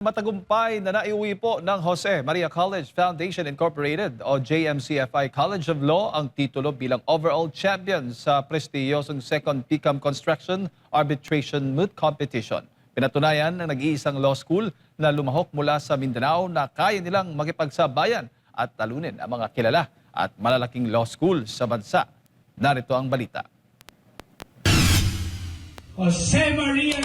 Matagumpay na naiuwi po ng Jose Maria College Foundation Incorporated o JMCFI College of Law ang titulo bilang overall champion sa prestiyosong Second PCAM Construction Arbitration Moot Competition. Pinatunayan ng nag-iisang law school na lumahok mula sa Mindanao na kaya nilang makipagsabayan at talunin ang mga kilala at malalaking law school sa bansa. Narito ang balita. Jose Maria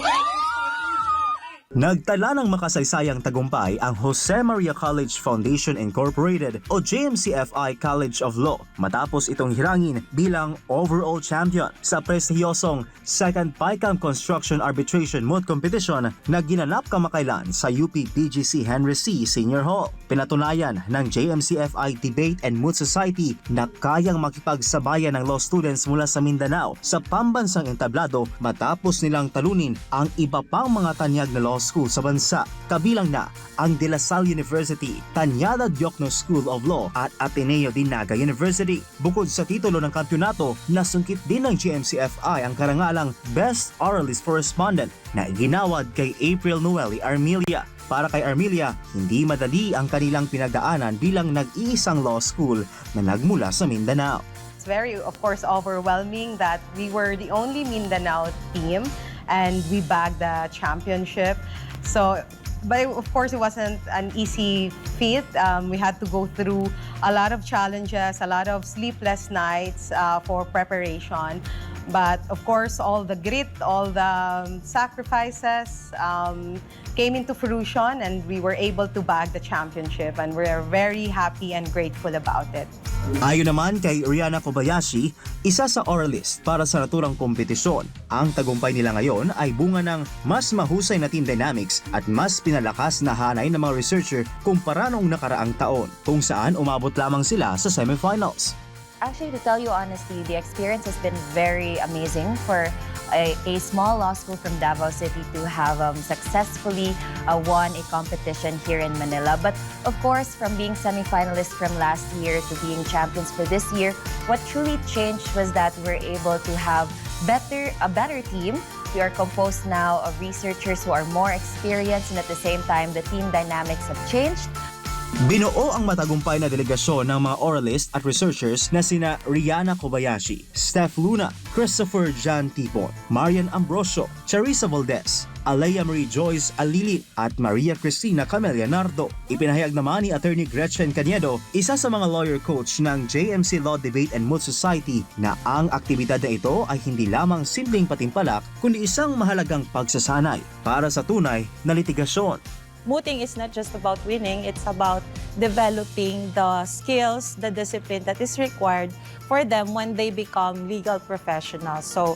Nagtala ng makasaysayang tagumpay ang Jose Maria College Foundation Incorporated o JMCFI College of Law matapos itong hirangin bilang overall champion sa prestiyosong Second PICAM Construction Arbitration Moot Competition na ginanap kamakailan sa UP PGC Henry C. Senior Hall. Pinatunayan ng JMCFI Debate and Moot Society na kayang makipagsabayan ng law students mula sa Mindanao sa pambansang entablado matapos nilang talunin ang iba pang mga tanyag na law school sa bansa, kabilang na ang De La Salle University, Tanyada Diokno School of Law at Ateneo de Naga University. Bukod sa titulo ng kampyonato, nasungkit din ng JMCFI ang karangalang Best Oralist Correspondent na iginawad kay April Noeli Armilia. Para kay Armilia, hindi madali ang kanilang pinagdaanan bilang nag-iisang law school na nagmula sa Mindanao. It's very, of course, overwhelming that we were the only Mindanao team and we bagged the championship. So, but of course, it wasn't an easy feat. We had to go through a lot of challenges, a lot of sleepless nights for preparation. But of course, all the grit, all the sacrifices came into fruition and we were able to bag the championship and we're very happy and grateful about it. Ayon naman kay Rihanna Kobayashi, isa sa oralist para sa naturang kompetisyon, ang tagumpay nila ngayon ay bunga ng mas mahusay na team dynamics at mas pinalakas na hanay ng mga researcher kumpara noong nakaraang taon, kung saan umabot lamang sila sa semifinals. Actually, to tell you honestly, the experience has been very amazing for a small law school from Davao City to have successfully won a competition here in Manila. But of course, from being semi-finalists from last year to being champions for this year, what truly changed was that we're able to have a better team. We are composed now of researchers who are more experienced, and at the same time, the team dynamics have changed. Binuo ang matagumpay na delegasyon ng mga oralists at researchers na sina Rihanna Kobayashi, Steph Luna, Christopher Jan Tipon, Marian Ambrosio, Charissa Valdez, Alea Marie Joyce Alili at Maria Cristina Camelia Nardo. Ipinahayag naman ni Attorney Gretchen Caniedo, isa sa mga lawyer coach ng JMC Law Debate and Moot Society, na ang aktibidad na ito ay hindi lamang simpleng patimpalak kundi isang mahalagang pagsasanay para sa tunay na litigasyon. Mooting is not just about winning, it's about developing the skills, the discipline that is required for them when they become legal professionals. So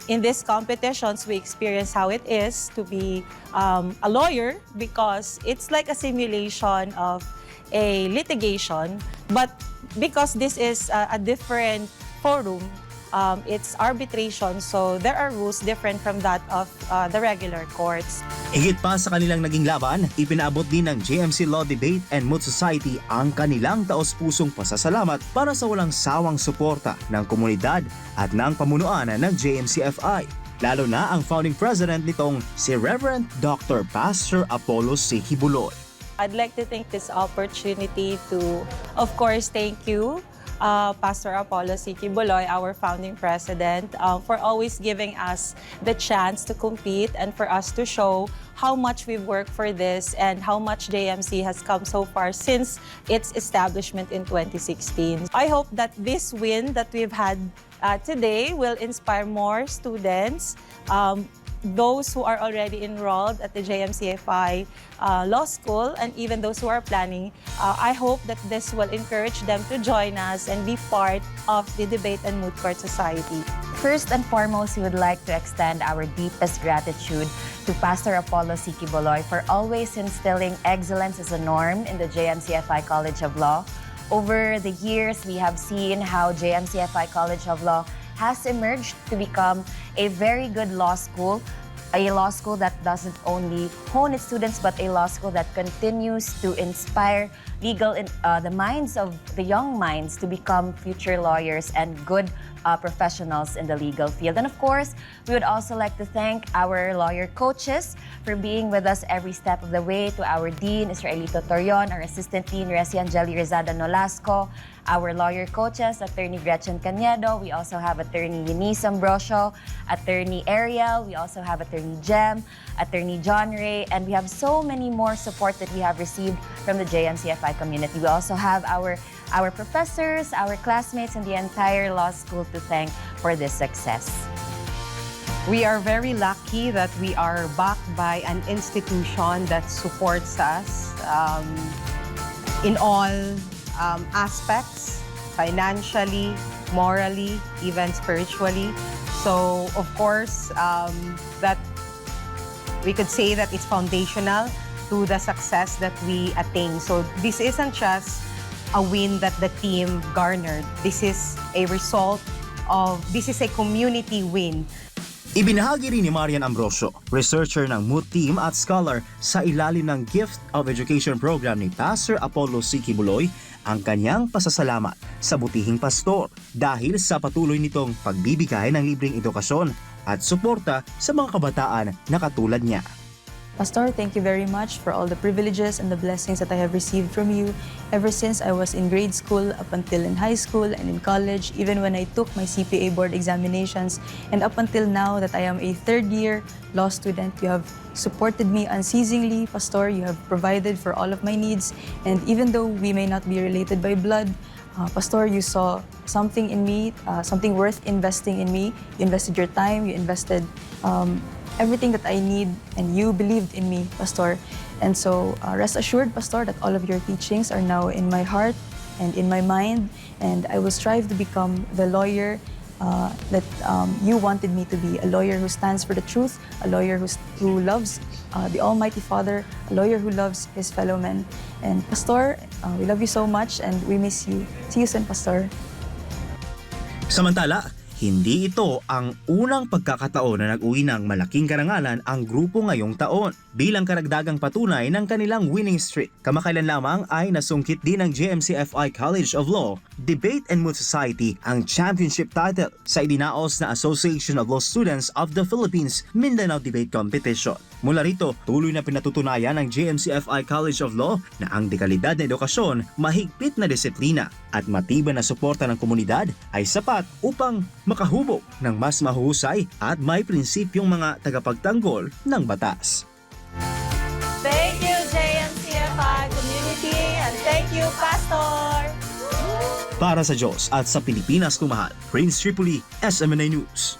in these competitions, we experience how it is to be a lawyer because it's like a simulation of a litigation, but because this is a different forum, it's arbitration, so there are rules different from that of the regular courts. Higit pa sa kanilang naging laban, ipinaabot din ng JMC Law Debate and Moot Society ang kanilang taos-pusong pasasalamat para sa walang sawang suporta ng komunidad at ng pamunuan ng JMCFI. Lalo na ang founding president nitong si Reverend Dr. Pastor Apollo C. Kibuloy. I'd like to take this opportunity to, of course, thank you, Pastor Apollo C. Kibuloy, our founding president, for always giving us the chance to compete and for us to show how much we've worked for this and how much JMC has come so far since its establishment in 2016. I hope that this win that we've had today will inspire more students, those who are already enrolled at the JMCFI Law School, and even those who are planning. I hope that this will encourage them to join us and be part of the Debate and Moot Court Society. First and foremost, we would like to extend our deepest gratitude to Pastor Apollo C. Kibuloy for always instilling excellence as a norm in the JMCFI College of Law. Over the years, we have seen how JMCFI College of Law has emerged to become a very good law school, a law school that doesn't only hone its students, but a law school that continues to inspire the minds of the young minds to become future lawyers and good professionals in the legal field. And of course, we would also like to thank our lawyer coaches for being with us every step of the way, to our Dean, Israelito Torion, our Assistant Dean, Resi Angeli Rezada Nolasco, our lawyer coaches, Attorney Gretchen Canedo. We also have Attorney Eunice Ambrosio, Attorney Ariel. We also have Attorney Jem, Attorney John Ray, and we have so many more support that we have received from the JMCFI community. We also have our professors, our classmates, and the entire law school to thank for this success. We are very lucky that we are backed by an institution that supports us in all aspects, financially, morally, even spiritually. So, of course, that we could say that it's foundational to the success that we attain. So, this isn't just a win that the team garnered. This is a community win. Ibinahagi rin ni Marian Ambrosio, researcher ng Moot Team at scholar sa ilalim ng Gift of Education program ni Pastor Apollo C. Kibuloy, ang kanyang pasasalamat sa butihing pastor dahil sa patuloy nitong pagbibigay ng libreng edukasyon at suporta sa mga kabataan na katulad niya. Pastor, thank you very much for all the privileges and the blessings that I have received from you ever since I was in grade school, up until in high school and in college, even when I took my CPA board examinations, and up until now that I am a third-year law student. You have supported me unceasingly, Pastor. You have provided for all of my needs, and even though we may not be related by blood, Pastor, you saw something in me, something worth investing in me. You invested your time, you invested everything that I need, and you believed in me, Pastor. And so rest assured, Pastor, that all of your teachings are now in my heart and in my mind, and I will strive to become the lawyer that you wanted me to be, a lawyer who stands for the truth, a lawyer who loves the Almighty Father, a lawyer who loves his fellow men. And Pastor, we love you so much and we miss you. See you soon, Pastor. Samantala, hindi ito ang unang pagkakataon na nag-uwi ng malaking karangalan ang grupo ngayong taon. Bilang karagdagang patunay ng kanilang winning streak, kamakailan lamang ay nasungkit din ng JMCFI College of Law Debate and Moot Society ang championship title sa idinaos na Association of Law Students of the Philippines Mindanao Debate Competition. Mula rito, tuloy na pinatutunayan ng JMCFI College of Law na ang dekalidad na edukasyon, mahigpit na disiplina at matibay na suporta ng komunidad ay sapat upang makahubog ng mas mahuhusay at may prinsipyong mga tagapagtanggol ng batas. Thank you, JMCFI community, and thank you, Pastor! Para sa Diyos at sa Pilipinas kumahal, Prince Tripoli, SMNA News.